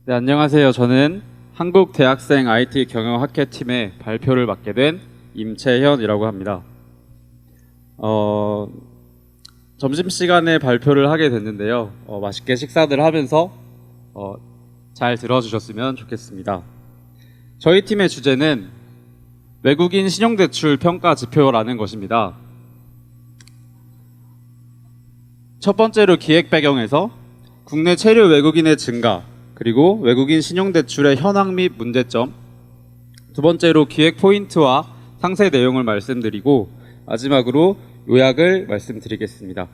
네, 안녕하세요. 저는 한국대학생 IT 경영학회팀의 발표를 맡게 된 임채현이라고 합니다. 점심시간에 발표를 하게 됐는데요. 맛있게 식사들 하면서 잘 들어주셨으면 좋겠습니다. 저희 팀의 주제는 외국인 신용대출 평가 지표라는 것입니다. 첫 번째로 기획 배경에서 국내 체류 외국인의 증가, 그리고 외국인 신용대출의 현황 및 문제점, 두 번째로 기획 포인트와 상세 내용을 말씀드리고 마지막으로 요약을 말씀드리겠습니다.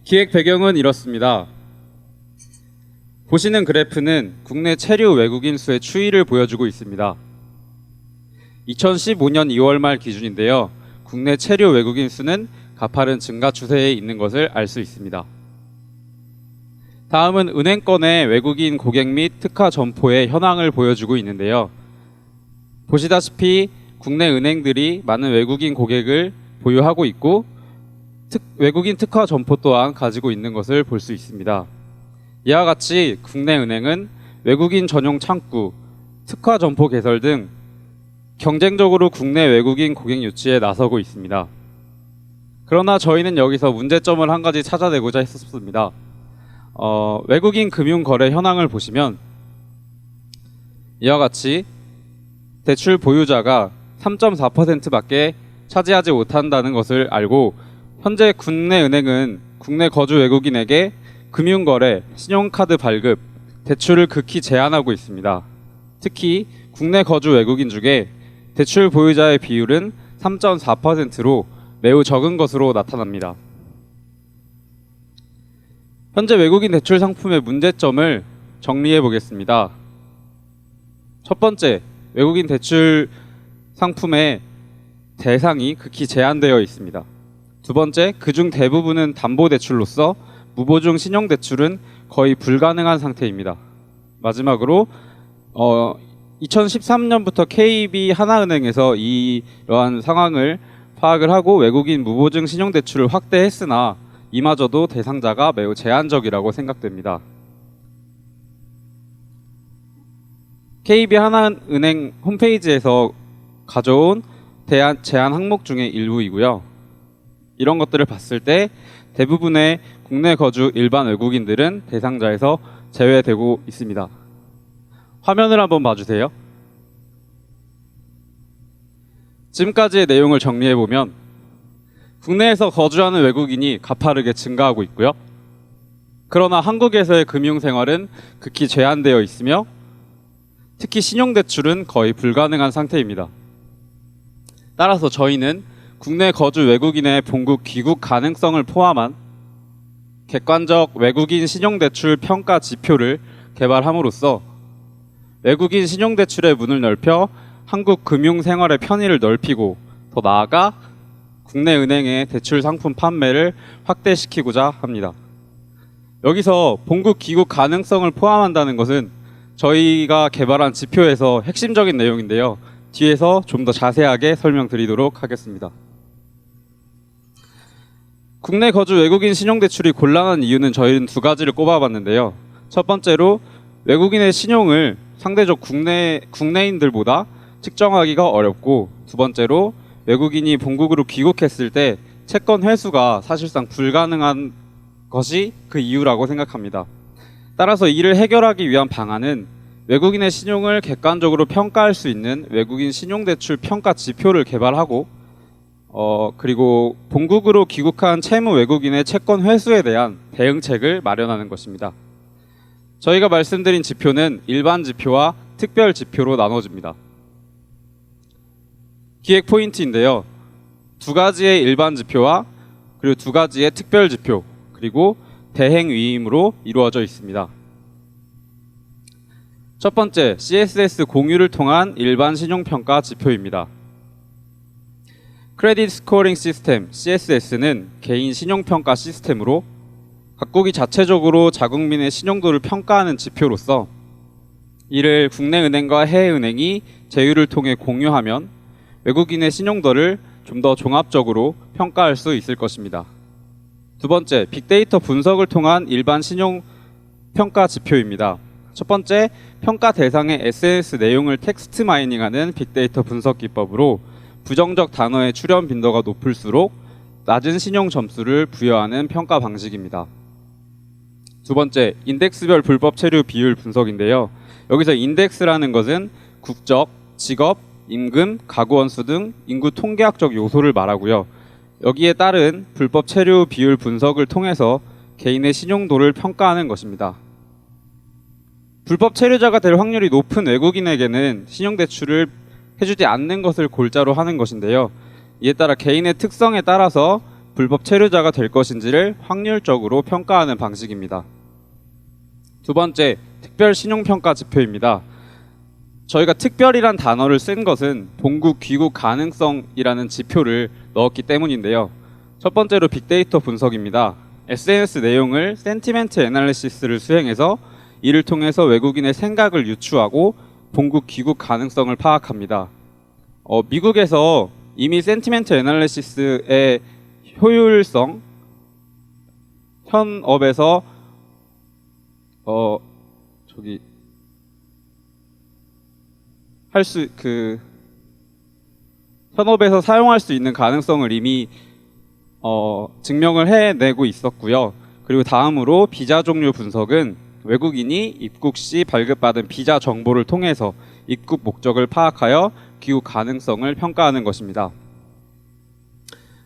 기획 배경은 이렇습니다. 보시는 그래프는 국내 체류 외국인 수의 추이를 보여주고 있습니다. 2015년 2월 말 기준인데요. 국내 체류 외국인 수는 가파른 증가 추세에 있는 것을 알 수 있습니다. 다음은 은행권의 외국인 고객 및 특화 점포의 현황을 보여주고 있는데요. 보시다시피 국내 은행들이 많은 외국인 고객을 보유하고 있고 외국인 특화 점포 또한 가지고 있는 것을 볼 수 있습니다. 이와 같이 국내 은행은 외국인 전용 창구, 특화 점포 개설 등 경쟁적으로 국내 외국인 고객 유치에 나서고 있습니다. 그러나 저희는 여기서 문제점을 한 가지 찾아내고자 했었습니다. 외국인 금융 거래 현황을 보시면 이와 같이 대출 보유자가 3.4%밖에 차지하지 못한다는 것을 알고 현재 국내 은행은 국내 거주 외국인에게 금융 거래, 신용카드 발급, 대출을 극히 제한하고 있습니다. 특히 국내 거주 외국인 중에 대출 보유자의 비율은 3.4%로 매우 적은 것으로 나타납니다. 현재 외국인 대출 상품의 문제점을 정리해 보겠습니다. 첫 번째, 외국인 대출 상품의 대상이 극히 제한되어 있습니다. 두 번째, 그중 대부분은 담보대출로서 무보증 신용대출은 거의 불가능한 상태입니다. 마지막으로 2013년부터 KB 하나은행에서 이러한 상황을 파악을 하고 외국인 무보증 신용대출을 확대했으나 이마저도 대상자가 매우 제한적이라고 생각됩니다. KB 하나은행 홈페이지에서 가져온 제한 항목 중의 일부이고요. 이런 것들을 봤을 때 대부분의 국내 거주 일반 외국인들은 대상자에서 제외되고 있습니다. 화면을 한번 봐주세요. 지금까지의 내용을 정리해보면 국내에서 거주하는 외국인이 가파르게 증가하고 있고요. 그러나 한국에서의 금융생활은 극히 제한되어 있으며 특히 신용대출은 거의 불가능한 상태입니다. 따라서 저희는 국내 거주 외국인의 본국 귀국 가능성을 포함한 객관적 외국인 신용대출 평가 지표를 개발함으로써 외국인 신용대출의 문을 넓혀 한국 금융생활의 편의를 넓히고 더 나아가 국내 은행의 대출 상품 판매를 확대시키고자 합니다. 여기서 본국 귀국 가능성을 포함한다는 것은 저희가 개발한 지표에서 핵심적인 내용인데요. 뒤에서 좀 더 자세하게 설명드리도록 하겠습니다. 국내 거주 외국인 신용대출이 곤란한 이유는 저희는 두 가지를 꼽아봤는데요. 첫 번째로 외국인의 신용을 상대적 국내인들보다 측정하기가 어렵고, 두 번째로 외국인이 본국으로 귀국했을 때 채권 회수가 사실상 불가능한 것이 그 이유라고 생각합니다. 따라서 이를 해결하기 위한 방안은 외국인의 신용을 객관적으로 평가할 수 있는 외국인 신용대출 평가 지표를 개발하고 그리고 본국으로 귀국한 채무 외국인의 채권 회수에 대한 대응책을 마련하는 것입니다. 저희가 말씀드린 지표는 일반 지표와 특별 지표로 나눠집니다. 기획 포인트인데요. 두 가지의 일반 지표와 그리고 두 가지의 특별 지표, 그리고 대행 위임으로 이루어져 있습니다. 첫 번째, CSS 공유를 통한 일반 신용평가 지표입니다. 크레딧 스코어링 시스템 CSS는 개인 신용평가 시스템으로 각국이 자체적으로 자국민의 신용도를 평가하는 지표로서 이를 국내 은행과 해외 은행이 제휴를 통해 공유하면 외국인의 신용도를 좀 더 종합적으로 평가할 수 있을 것입니다. 두 번째, 빅데이터 분석을 통한 일반 신용 평가 지표입니다. 첫 번째, 평가 대상의 SNS 내용을 텍스트 마이닝하는 빅데이터 분석 기법으로 부정적 단어의 출현 빈도가 높을수록 낮은 신용 점수를 부여하는 평가 방식입니다. 두 번째, 인덱스별 불법 체류 비율 분석인데요. 여기서 인덱스라는 것은 국적, 직업, 임금, 가구 원수 등 인구 통계학적 요소를 말하고요. 여기에 따른 불법 체류 비율 분석을 통해서 개인의 신용도를 평가하는 것입니다. 불법 체류자가 될 확률이 높은 외국인에게는 신용대출을 해주지 않는 것을 골자로 하는 것인데요. 이에 따라 개인의 특성에 따라서 불법 체류자가 될 것인지를 확률적으로 평가하는 방식입니다. 두 번째, 특별 신용평가 지표입니다. 저희가 특별이란 단어를 쓴 것은 본국 귀국 가능성이라는 지표를 넣었기 때문인데요. 첫 번째로 빅데이터 분석입니다. SNS 내용을 센티멘트 애널리시스를 수행해서 이를 통해서 외국인의 생각을 유추하고 본국 귀국 가능성을 파악합니다. 미국에서 이미 센티멘트 애널리시스의 효율성, 현업에서 현업에서 사용할 수 있는 가능성을 이미 증명을 해내고 있었고요. 그리고 다음으로 비자 종류 분석은 외국인이 입국 시 발급받은 비자 정보를 통해서 입국 목적을 파악하여 귀국 가능성을 평가하는 것입니다.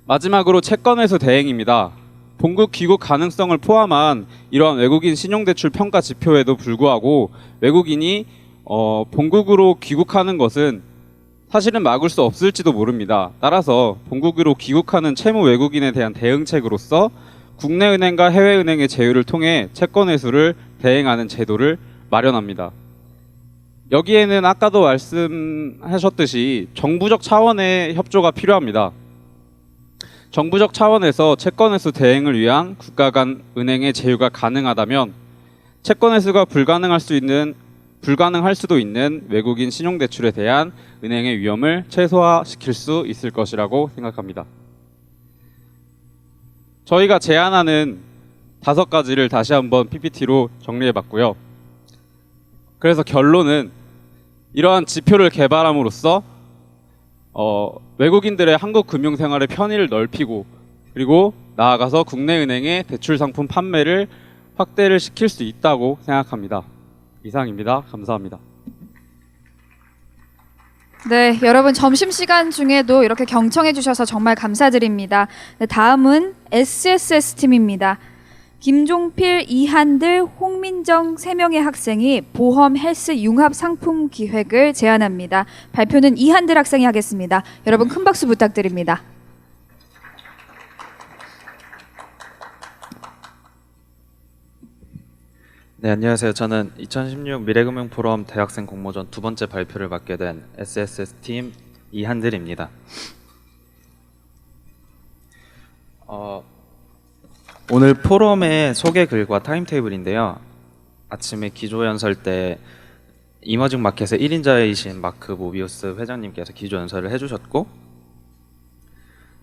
마지막으로 채권회수 대행입니다. 본국 귀국 가능성을 포함한 이러한 외국인 신용대출 평가 지표에도 불구하고 외국인이 본국으로 귀국하는 것은 사실은 막을 수 없을지도 모릅니다. 따라서 본국으로 귀국하는 채무 외국인에 대한 대응책으로서 국내 은행과 해외 은행의 제휴를 통해 채권 회수를 대행하는 제도를 마련합니다. 여기에는 아까도 말씀하셨듯이 정부적 차원의 협조가 필요합니다. 정부적 차원에서 채권 회수 대행을 위한 국가 간 은행의 제휴가 가능하다면 채권 회수가 불가능할 수도 있는 외국인 신용대출에 대한 은행의 위험을 최소화시킬 수 있을 것이라고 생각합니다. 저희가 제안하는 5가지를 다시 한번 PPT로 정리해봤고요. 그래서 결론은 이러한 지표를 개발함으로써 외국인들의 한국 금융생활의 편의를 넓히고 그리고 나아가서 국내 은행의 대출 상품 판매를 확대를 시킬 수 있다고 생각합니다. 이상입니다. 감사합니다. 네, 여러분 점심시간 중에도 이렇게 경청해 주셔서 정말 감사드립니다. 네, 다음은 SSS 팀입니다. 김종필, 이한들, 홍민정 3명의 학생이 보험 헬스 융합 상품 기획을 제안합니다. 발표는 이한들 학생이 하겠습니다. 여러분 큰 박수 부탁드립니다. 네, 안녕하세요. 저는 2016 미래금융포럼 대학생 공모전 2번째 발표를 맡게 된 SSS 팀 이한들입니다. 오늘 포럼의 소개 글과 타임테이블인데요. 아침에 기조연설 때 이머징 마켓의 1인자이신 마크 모비우스 회장님께서 기조연설을 해주셨고,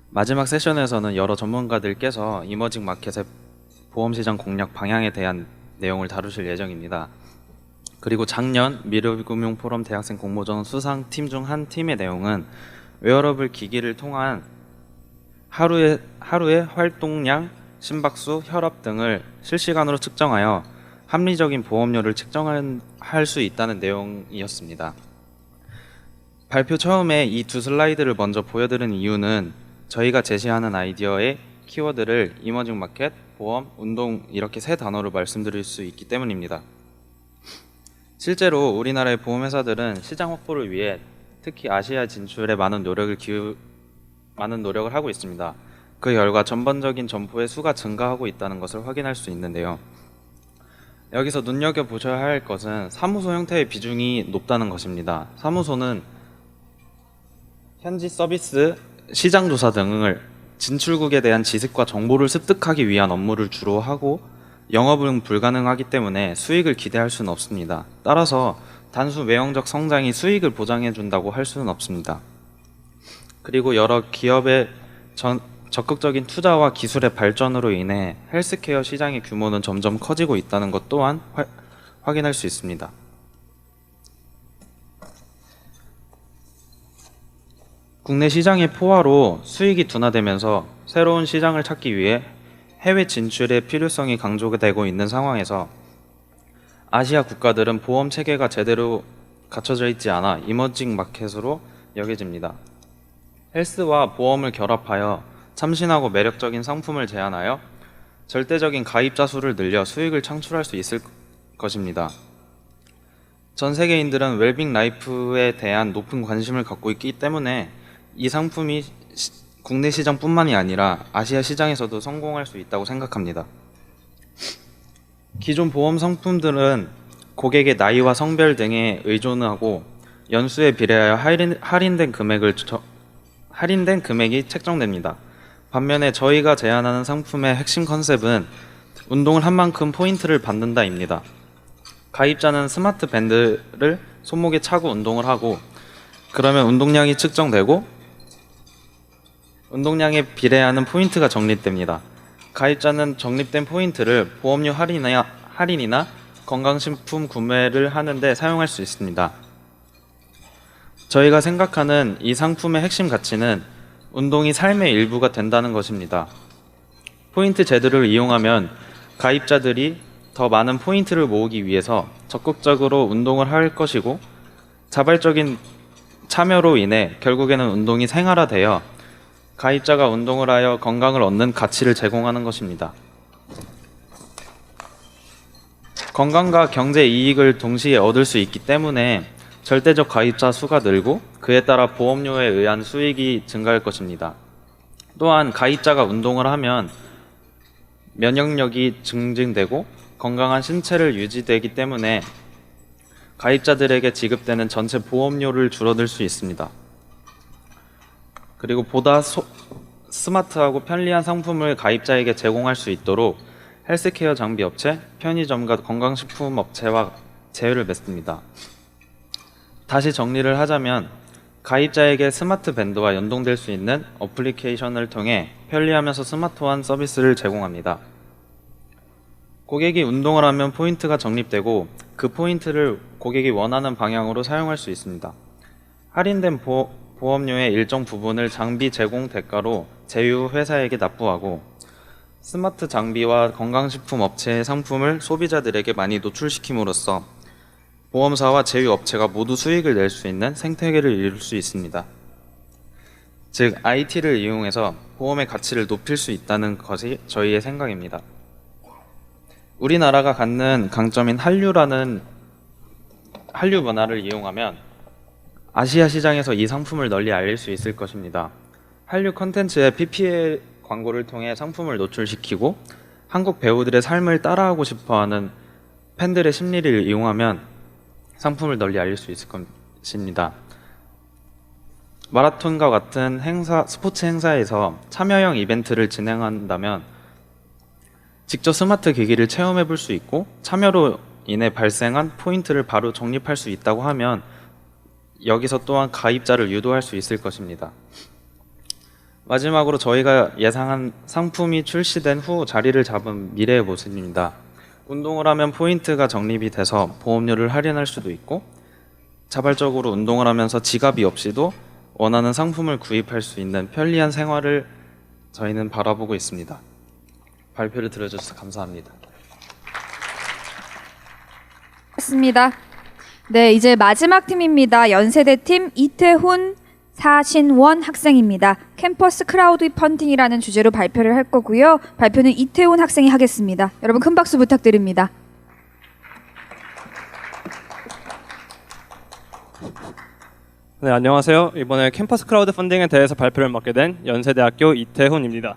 마지막 세션에서는 여러 전문가들께서 이머징 마켓의 보험시장 공략 방향에 대한 내용을 다루실 예정입니다. 그리고 작년 미래금융포럼 대학생 공모전 수상팀 중 한 팀의 내용은 웨어러블 기기를 통한 하루의 활동량, 심박수, 혈압 등을 실시간으로 측정하여 합리적인 보험료를 측정할 수 있다는 내용이었습니다. 발표 처음에 이 2슬라이드를 먼저 보여드린 이유는 저희가 제시하는 아이디어의 키워드를 이머징 마켓, 보험, 운동 이렇게 3단어로 말씀드릴 수 있기 때문입니다. 실제로 우리나라의 보험회사들은 시장 확보를 위해 특히 아시아 진출에 많은 노력을 하고 있습니다. 그 결과 전반적인 점포의 수가 증가하고 있다는 것을 확인할 수 있는데요. 여기서 눈여겨보셔야 할 것은 사무소 형태의 비중이 높다는 것입니다. 사무소는 현지 서비스, 시장조사 등을 진출국에 대한 지식과 정보를 습득하기 위한 업무를 주로 하고 영업은 불가능하기 때문에 수익을 기대할 수는 없습니다. 따라서 단순 외형적 성장이 수익을 보장해 준다고 할 수는 없습니다. 그리고 여러 기업의 적극적인 투자와 기술의 발전으로 인해 헬스케어 시장의 규모는 점점 커지고 있다는 것 또한 확인할 수 있습니다. 국내 시장의 포화로 수익이 둔화되면서 새로운 시장을 찾기 위해 해외 진출의 필요성이 강조되고 있는 상황에서 아시아 국가들은 보험 체계가 제대로 갖춰져 있지 않아 이머징 마켓으로 여겨집니다. 헬스와 보험을 결합하여 참신하고 매력적인 상품을 제안하여 절대적인 가입자 수를 늘려 수익을 창출할 수 있을 것입니다. 전 세계인들은 웰빙 라이프에 대한 높은 관심을 갖고 있기 때문에 이 상품이 국내 시장뿐만이 아니라 아시아 시장에서도 성공할 수 있다고 생각합니다. 기존 보험 상품들은 고객의 나이와 성별 등에 의존하고 연수에 비례하여 할인된 금액이 책정됩니다. 반면에 저희가 제안하는 상품의 핵심 컨셉은 운동을 한 만큼 포인트를 받는다입니다. 가입자는 스마트 밴드를 손목에 차고 운동을 하고 그러면 운동량이 측정되고 운동량에 비례하는 포인트가 적립됩니다. 가입자는 적립된 포인트를 보험료 할인이나 건강식품 구매를 하는데 사용할 수 있습니다. 저희가 생각하는 이 상품의 핵심 가치는 운동이 삶의 일부가 된다는 것입니다. 포인트 제도를 이용하면 가입자들이 더 많은 포인트를 모으기 위해서 적극적으로 운동을 할 것이고 자발적인 참여로 인해 결국에는 운동이 생활화되어 가입자가 운동을 하여 건강을 얻는 가치를 제공하는 것입니다. 건강과 경제 이익을 동시에 얻을 수 있기 때문에 절대적 가입자 수가 늘고 그에 따라 보험료에 의한 수익이 증가할 것입니다. 또한 가입자가 운동을 하면 면역력이 증진되고 건강한 신체를 유지되기 때문에 가입자들에게 지급되는 전체 보험료를 줄어들 수 있습니다. 그리고 보다 스마트하고 편리한 상품을 가입자에게 제공할 수 있도록 헬스케어 장비 업체, 편의점과 건강식품 업체와 제휴를 맺습니다. 다시 정리를 하자면 가입자에게 스마트 밴드와 연동될 수 있는 어플리케이션을 통해 편리하면서 스마트한 서비스를 제공합니다. 고객이 운동을 하면 포인트가 적립되고 그 포인트를 고객이 원하는 방향으로 사용할 수 있습니다. 할인된 보험료의 일정 부분을 장비 제공 대가로 제휴 회사에게 납부하고 스마트 장비와 건강식품 업체의 상품을 소비자들에게 많이 노출시킴으로써 보험사와 제휴 업체가 모두 수익을 낼 수 있는 생태계를 이룰 수 있습니다. 즉, IT를 이용해서 보험의 가치를 높일 수 있다는 것이 저희의 생각입니다. 우리나라가 갖는 강점인 한류 문화를 이용하면 아시아 시장에서 이 상품을 널리 알릴 수 있을 것입니다. 한류 콘텐츠의 PPL 광고를 통해 상품을 노출시키고 한국 배우들의 삶을 따라하고 싶어하는 팬들의 심리를 이용하면 상품을 널리 알릴 수 있을 것입니다. 마라톤과 같은 스포츠 행사에서 참여형 이벤트를 진행한다면 직접 스마트 기기를 체험해 볼 수 있고 참여로 인해 발생한 포인트를 바로 적립할 수 있다고 하면 여기서 또한 가입자를 유도할 수 있을 것입니다. 마지막으로 저희가 예상한 상품이 출시된 후 자리를 잡은 미래의 모습입니다. 운동을 하면 포인트가 적립이 돼서 보험료를 할인할 수도 있고 자발적으로 운동을 하면서 지갑이 없이도 원하는 상품을 구입할 수 있는 편리한 생활을 저희는 바라보고 있습니다. 발표를 들어주셔서 감사합니다. 맞습니다. 네, 이제 마지막 팀입니다. 연세대 팀 이태훈, 사신원 학생입니다. 캠퍼스 크라우드 펀딩이라는 주제로 발표를 할 거고요. 발표는 이태훈 학생이 하겠습니다. 여러분 큰 박수 부탁드립니다. 네, 안녕하세요. 이번에 캠퍼스 크라우드 펀딩에 대해서 발표를 맡게 된 연세대학교 이태훈입니다.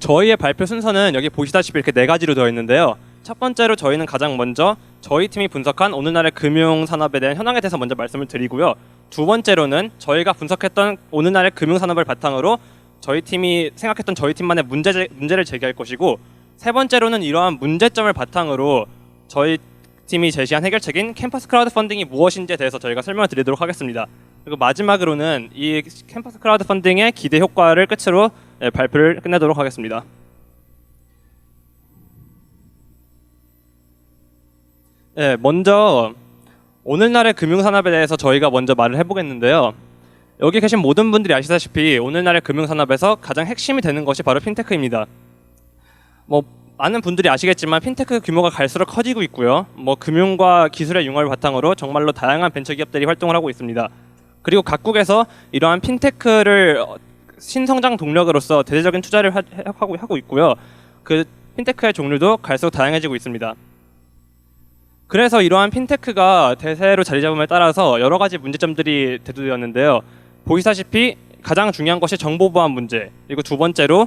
저희의 발표 순서는 여기 보시다시피 이렇게 4가지로 되어 있는데요. 첫 번째로 저희는 가장 먼저 저희 팀이 분석한 오늘날의 금융산업에 대한 현황에 대해서 먼저 말씀을 드리고요. 두 번째로는 저희가 분석했던 오늘날의 금융산업을 바탕으로 저희 팀이 생각했던 저희 팀만의 문제를 제기할 것이고, 세 번째로는 이러한 문제점을 바탕으로 저희 팀이 제시한 해결책인 캠퍼스 크라우드 펀딩이 무엇인지에 대해서 저희가 설명을 드리도록 하겠습니다. 그리고 마지막으로는 이 캠퍼스 크라우드 펀딩의 기대 효과를 끝으로 발표를 끝내도록 하겠습니다. 네, 먼저 오늘날의 금융산업에 대해서 저희가 먼저 말을 해보겠는데요. 여기 계신 모든 분들이 아시다시피 오늘날의 금융산업에서 가장 핵심이 되는 것이 바로 핀테크입니다. 많은 분들이 아시겠지만 핀테크 규모가 갈수록 커지고 있고요. 금융과 기술의 융합을 바탕으로 정말로 다양한 벤처기업들이 활동을 하고 있습니다. 그리고 각국에서 이러한 핀테크를 신성장 동력으로서 대대적인 투자를 하고 있고요. 그 핀테크의 종류도 갈수록 다양해지고 있습니다. 그래서 이러한 핀테크가 대세로 자리 잡음에 따라서 여러 가지 문제점들이 대두되었는데요. 보시다시피 가장 중요한 것이 정보 보안 문제, 그리고 두 번째로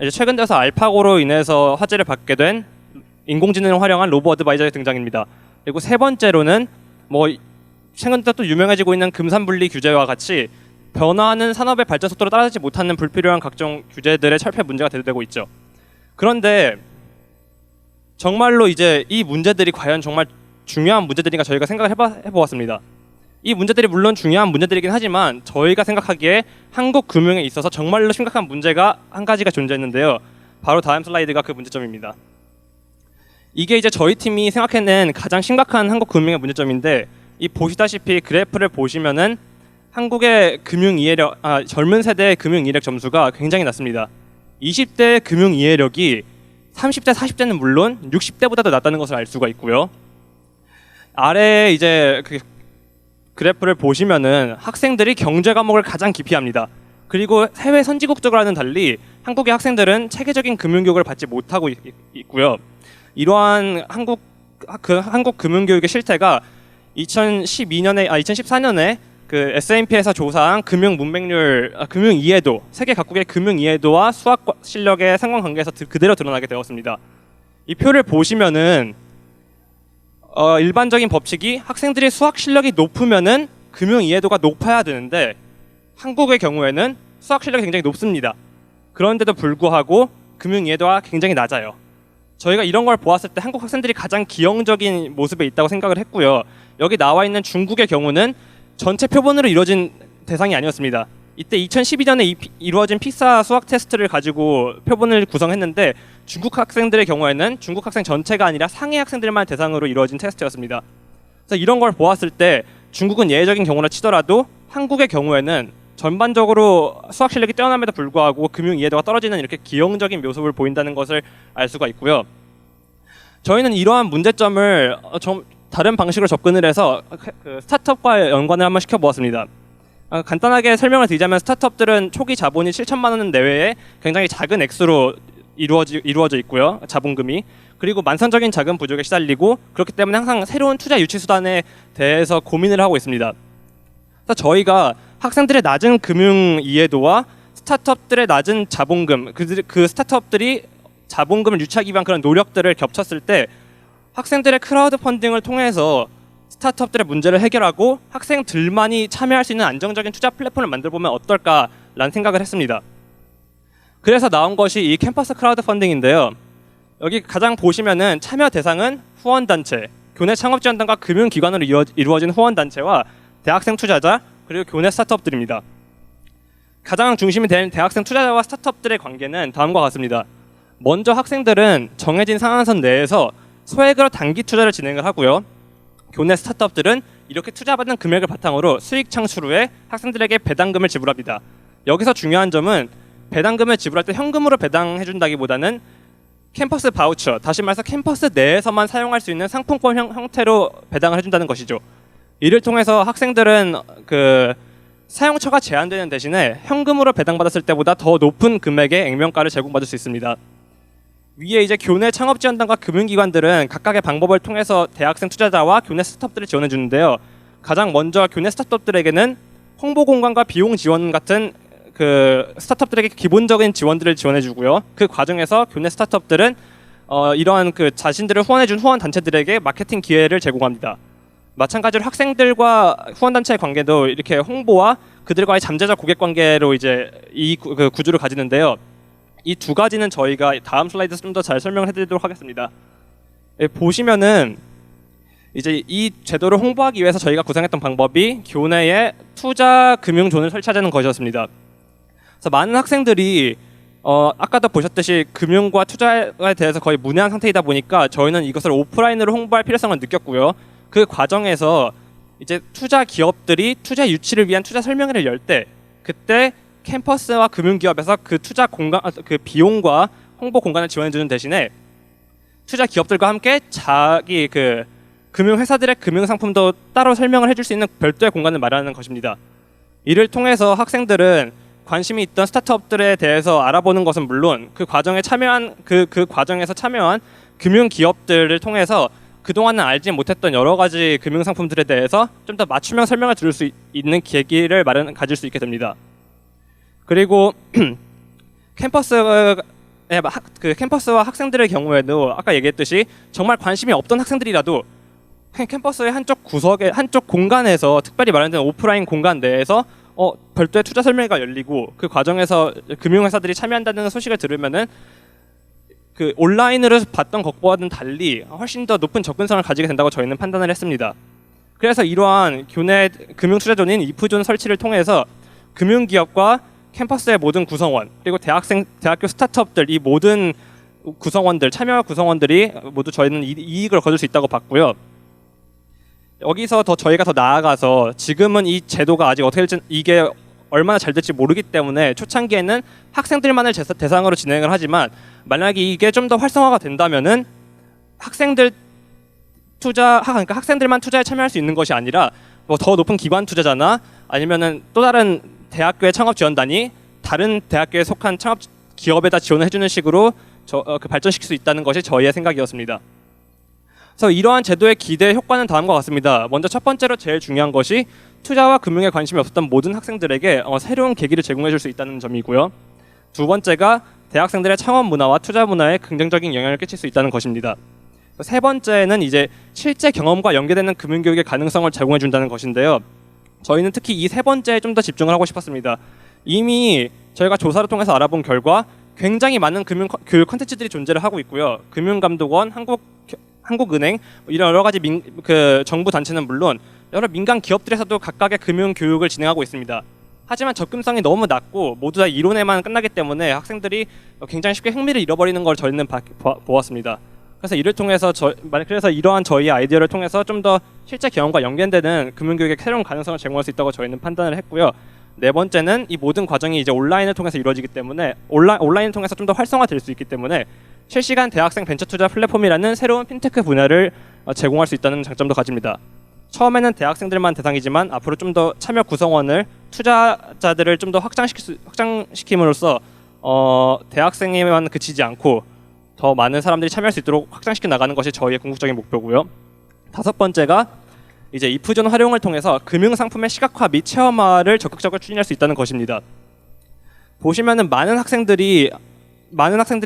이제 최근 들어서 알파고로 인해서 화제를 받게 된 인공지능을 활용한 로보 어드바이저의 등장입니다. 그리고 세 번째로는 최근 들어 또 유명해지고 있는 금산분리 규제와 같이 변화하는 산업의 발전 속도로 따라가지 못하는 불필요한 각종 규제들의 철폐 문제가 대두되고 있죠. 그런데 정말로 이제 이 문제들이 과연 정말 중요한 문제들인가 저희가 생각을 해보았습니다. 이 문제들이 물론 중요한 문제들이긴 하지만 저희가 생각하기에 한국 금융에 있어서 정말로 심각한 문제가 한 가지가 존재했는데요. 바로 다음 슬라이드가 그 문제점입니다. 이게 이제 저희 팀이 생각해낸 가장 심각한 한국 금융의 문제점인데, 이 보시다시피 그래프를 보시면은 한국의 금융 이해력, 젊은 세대의 금융 이해력 점수가 굉장히 낮습니다. 20대의 금융 이해력이 30대, 40대는 물론 60대보다도 낮다는 것을 알 수가 있고요. 아래에 이제 그 그래프를 보시면은 학생들이 경제 과목을 가장 기피합니다. 그리고 해외 선진국들과는 달리 한국의 학생들은 체계적인 금융교육을 받지 못하고 있고요. 이러한 한국 금융교육의 실태가 2014년에 그 S&P에서 조사한 금융 문맹률, 금융 이해도, 세계 각국의 금융 이해도와 수학 실력의 상관관계에서 그대로 드러나게 되었습니다. 이 표를 보시면은 일반적인 법칙이 학생들이 수학 실력이 높으면은 금융 이해도가 높아야 되는데 한국의 경우에는 수학 실력이 굉장히 높습니다. 그런데도 불구하고 금융 이해도가 굉장히 낮아요. 저희가 이런 걸 보았을 때 한국 학생들이 가장 기형적인 모습에 있다고 생각을 했고요. 여기 나와 있는 중국의 경우는 전체 표본으로 이루어진 대상이 아니었습니다. 이때 2012년에 이루어진 피사 수학 테스트를 가지고 표본을 구성했는데 중국 학생들의 경우에는 중국 학생 전체가 아니라 상해 학생들만 대상으로 이루어진 테스트였습니다. 그래서 이런 걸 보았을 때 중국은 예외적인 경우라 치더라도 한국의 경우에는 전반적으로 수학 실력이 뛰어남에도 불구하고 금융 이해도가 떨어지는 이렇게 기형적인 모습을 보인다는 것을 알 수가 있고요. 저희는 이러한 문제점을 좀 다른 방식으로 접근을 해서 그 스타트업과 연관을 한번 시켜보았습니다. 간단하게 설명을 드리자면 스타트업들은 초기 자본이 7천만 원 내외의 굉장히 작은 액수로 이루어져 있고요. 자본금이. 그리고 만성적인 자금 부족에 시달리고 그렇기 때문에 항상 새로운 투자 유치 수단에 대해서 고민을 하고 있습니다. 그래서 저희가 학생들의 낮은 금융 이해도와 스타트업들의 낮은 자본금, 그 스타트업들이 자본금을 유치하기 위한 그런 노력들을 겹쳤을 때 학생들의 크라우드 펀딩을 통해서 스타트업들의 문제를 해결하고 학생들만이 참여할 수 있는 안정적인 투자 플랫폼을 만들어보면 어떨까라는 생각을 했습니다. 그래서 나온 것이 이 캠퍼스 크라우드 펀딩인데요. 여기 가장 보시면은 참여 대상은 후원단체, 교내 창업지원단과 금융기관으로 이루어진 후원단체와 대학생 투자자, 그리고 교내 스타트업들입니다. 가장 중심이 된 대학생 투자자와 스타트업들의 관계는 다음과 같습니다. 먼저 학생들은 정해진 상한선 내에서 소액으로 단기 투자를 진행을 하고요. 교내 스타트업들은 이렇게 투자받은 금액을 바탕으로 수익 창출 후에 학생들에게 배당금을 지불합니다. 여기서 중요한 점은 배당금을 지불할 때 현금으로 배당해준다기보다는 캠퍼스 바우처, 다시 말해서 캠퍼스 내에서만 사용할 수 있는 상품권 형태로 배당을 해준다는 것이죠. 이를 통해서 학생들은 그 사용처가 제한되는 대신에 현금으로 배당받았을 때보다 더 높은 금액의 액면가를 제공받을 수 있습니다. 위에 이제 교내 창업지원단과 금융기관들은 각각의 방법을 통해서 대학생 투자자와 교내 스타트업들을 지원해 주는데요. 가장 먼저 교내 스타트업들에게는 홍보 공간과 비용 지원 같은 그 스타트업들에게 기본적인 지원들을 지원해 주고요. 그 과정에서 교내 스타트업들은 이러한 그 자신들을 후원해 준 후원 단체들에게 마케팅 기회를 제공합니다. 마찬가지로 학생들과 후원 단체의 관계도 이렇게 홍보와 그들과의 잠재적 고객 관계로 이제 이 구조를 가지는데요. 이 두 가지는 저희가 다음 슬라이드에서 좀 더 잘 설명을 해드리도록 하겠습니다. 보시면은 이제 이 제도를 홍보하기 위해서 저희가 구상했던 방법이 교내에 투자 금융존을 설치하자는 것이었습니다. 그래서 많은 학생들이 아까도 보셨듯이 금융과 투자에 대해서 거의 문외한 상태이다 보니까 저희는 이것을 오프라인으로 홍보할 필요성을 느꼈고요. 그 과정에서 이제 투자 기업들이 투자 유치를 위한 투자 설명회를 열 때 그때 캠퍼스와 금융기업에서 그 투자 공간, 그 비용과 홍보 공간을 지원해주는 대신에 투자 기업들과 함께 자기 그 금융회사들의 금융상품도 따로 설명을 해줄 수 있는 별도의 공간을 마련하는 것입니다. 이를 통해서 학생들은 관심이 있던 스타트업들에 대해서 알아보는 것은 물론 그 과정에 참여한 그 과정에서 참여한 금융기업들을 통해서 그동안은 알지 못했던 여러 가지 금융상품들에 대해서 좀 더 맞춤형 설명을 들을 수 있는 계기를 가질 수 있게 됩니다. 그리고 캠퍼스와 학생들의 경우에도 아까 얘기했듯이 정말 관심이 없던 학생들이라도 캠퍼스의 한쪽 공간에서 특별히 마련된 오프라인 공간 내에서 별도의 투자 설명회가 열리고 그 과정에서 금융회사들이 참여한다는 소식을 들으면은 그 온라인으로 봤던 것과는 달리 훨씬 더 높은 접근성을 가지게 된다고 저희는 판단을 했습니다. 그래서 이러한 교내 금융투자존인 이프존 설치를 통해서 금융기업과 캠퍼스의 모든 구성원 그리고 대학교 스타트업들 이 모든 구성원들 참여 구성원들이 모두 저희는 이익을 거둘 수 있다고 봤고요. 여기서 저희가 더 나아가서 지금은 이 제도가 아직 어떻게 될지 이게 얼마나 잘 될지 모르기 때문에 초창기에는 학생들만을 대상으로 진행을 하지만 만약에 이게 좀 더 활성화가 된다면은 그러니까 학생들만 투자에 참여할 수 있는 것이 아니라 뭐 더 높은 기관 투자자나 아니면은 또 다른 대학교의 창업 지원단이 다른 대학교에 속한 창업 기업에다 지원을 해주는 식으로 발전시킬 수 있다는 것이 저희의 생각이었습니다. 그래서 이러한 제도의 기대 효과는 다음과 같습니다. 먼저 첫 번째로 제일 중요한 것이 투자와 금융에 관심이 없었던 모든 학생들에게 새로운 계기를 제공해 줄 수 있다는 점이고요. 두 번째가 대학생들의 창업 문화와 투자 문화에 긍정적인 영향을 끼칠 수 있다는 것입니다. 세 번째는 이제 실제 경험과 연계되는 금융교육의 가능성을 제공해 준다는 것인데요. 저희는 특히 이 세 번째에 좀 더 집중을 하고 싶었습니다. 이미 저희가 조사를 통해서 알아본 결과 굉장히 많은 금융교육 컨텐츠들이 존재를 하고 있고요. 금융감독원, 한국은행 이런 여러 가지 정부 단체는 물론 여러 민간 기업들에서도 각각의 금융 교육을 진행하고 있습니다. 하지만 접근성이 너무 낮고 모두 다 이론에만 끝나기 때문에 학생들이 굉장히 쉽게 흥미를 잃어버리는 걸 저희는 보았습니다. 그래서 이를 통해서 그래서 이러한 저희 아이디어를 통해서 좀 더 실제 경험과 연계되는 금융교육의 새로운 가능성을 제공할 수 있다고 저희는 판단을 했고요. 네 번째는 이 모든 과정이 이제 온라인을 통해서 이루어지기 때문에 온라인을 통해서 좀 더 활성화될 수 있기 때문에 실시간 대학생 벤처투자 플랫폼이라는 새로운 핀테크 분야를 제공할 수 있다는 장점도 가집니다. 처음에는 대학생들만 대상이지만 앞으로 좀 더 참여 구성원을 투자자들을 좀 더 확장시킴으로써 대학생에만 그치지 않고 더 많은 사람들이 참여할 수 있도록 확장시켜 나가는 것이 저희의 궁극적인 목표고요. 다섯 번째가 이제 이프존 활용을 통해서 금융 상품의 시각화 및 체험화를 적극적으로 추진할 수 있다는 것입니다. 보시면은 많은 학생들이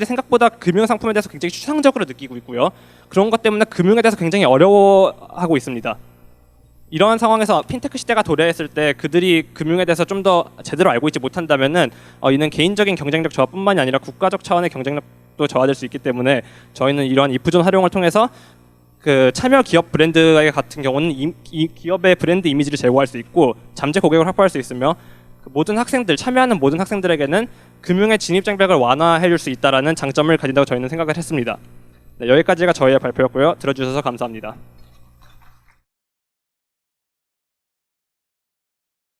생각보다 금융 상품에 대해서 굉장히 추상적으로 느끼고 있고요. 그런 것 때문에 금융에 대해서 굉장히 어려워하고 있습니다. 이러한 상황에서 핀테크 시대가 도래했을 때 그들이 금융에 대해서 좀 더 제대로 알고 있지 못한다면은 이는 개인적인 경쟁력 저하뿐만이 아니라 국가적 차원의 경쟁력도 저하될 수 있기 때문에 저희는 이러한 이프존 활용을 통해서 그 참여 기업 브랜드 같은 경우는 이 기업의 브랜드 이미지를 제고할 수 있고 잠재 고객을 확보할 수 있으며 참여하는 모든 학생들에게는 금융의 진입 장벽을 완화해 줄 수 있다라는 장점을 가진다고 저희는 생각을 했습니다. 네, 여기까지가 저희의 발표였고요. 들어주셔서 감사합니다.